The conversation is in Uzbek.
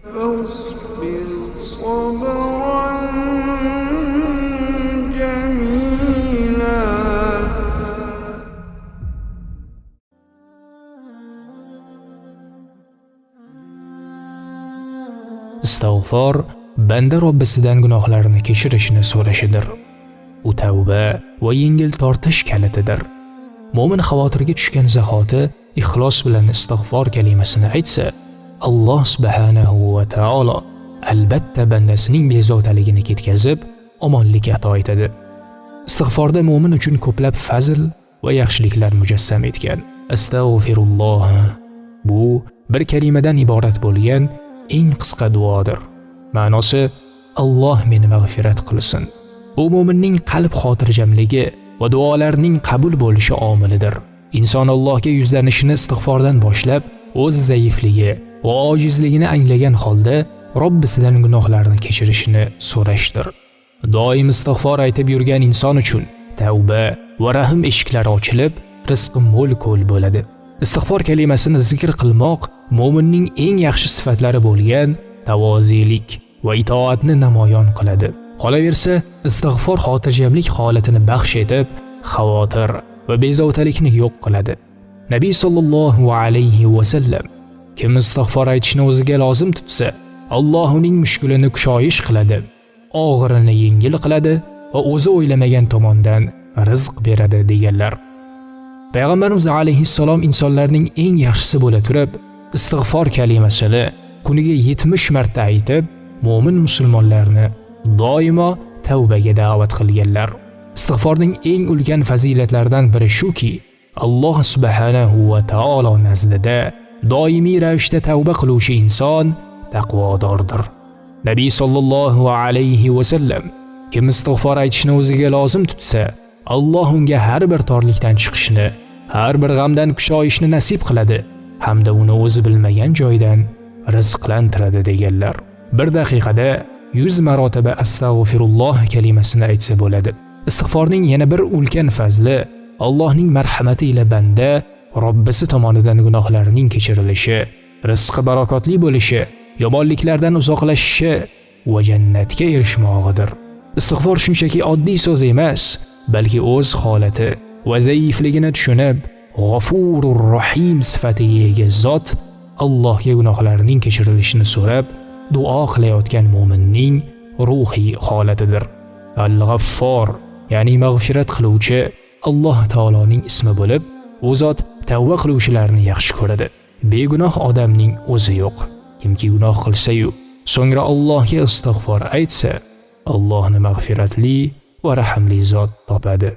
فاصبر صبرا جميلا. Istig'for banda Robbisidan gunohlarini kechirishni so'rashidir. U tavba va yengil tortish kalitidir. Mo'min xavotirga tushgan zahoti ixlos bilan istig'for kalimasini aytsa, Alloh subhanahu va taolo albatta bandasining bezovtaligini ketkazib, omonlik ato etadi. Istig'forda mo'min uchun ko'plab fazl va yaxshiliklar mujassam etgan. Astagfirulloh. Bu bir kalimadan iborat bo'lgan eng qisqa duodir. Ma'nosi Alloh meni mag'firat qilsin. Bu mo'minning qalb xotirjamligi va duolarining qabul bo'lishi omilidir. Inson Allohga yuzlanishini istig'fordan boshlab, o'z zaifligi va ojizligini anglagan holda Robbisidan gunohlarini kechirishini so'rashdir. Doim istig'for aytib yurgan inson uchun tavba va rahm eshiklari ochilib, rizqi mo'l-ko'l bo'ladi. Istig'for kalimasini zikr qilmoq mo'minning eng yaxshi sifatlari bo'lgan tavozilik va itoatni namoyon qiladi. Qolaversa, istig'for xotirjamlik holatini baxsh etib, xavotir va bezovtalikni yo'q qiladi. Nabiy sallallohu alayhi va sallam kim istig'for aytishni o'ziga lozim tutsa, Alloh uning mushkulini kushoyish qiladi, og'irini yengil qiladi va o'zi o'ylamagan tomondan rizq beradi deganlar. Payg'ambarimiz alayhissalom insonlarning eng yaxshisi bo'la turib, istig'for kalimasini kuniga 70 marta aytib, mo'min musulmonlarni doimo tavbaga da'vat qilganlar. Istig'forning eng ulkan fazilatlaridan biri shuki, Alloh subhanahu va taolo nazdida doimiy ravishda tavba qiluvchi inson taqvodordir. Nabiy sallallohu alayhi va sallam kim istig'for aytishni o'ziga lozim tutsa, Alloh unga har bir torlikdan chiqishni, har bir g'amdan kushoyishni nasib qiladi hamda uni o'zi bilmagan joydan rizqlantiradi deganlar. Bir daqiqada 100 marotaba astagfirulloh kalimasini aytsa bo'ladi. Istig'forning yana bir ulkan fazli Allohning marhamati ila banda Robbisi tomonidan gunohlarining kechirilishi, rizqi barokatli bo'lishi, yomonliklardan uzoqlashishi va jannatga erishmog'idir. Istig'for shunchaki oddiy so'z emas, balki o'z holati va zaifligini tushunib, G'afurur Rahim sifatiga ega zot Allohga gunohlarining kechirilishini so'rab duo qilayotgan mo'minning ruhiy holatidir. Al-G'affor, ya'ni mag'firat qiluvchi Alloh taoloning ismi bo'lib, u zot tavba qiluvchilarni yaxshi ko'radi. Begunoh odamning o'zi yo'q. Kimki gunoh qilsa-yu, so'ngra Allohga istig'for aytsa, Allohni mag'firatli va rahimli zot topadi.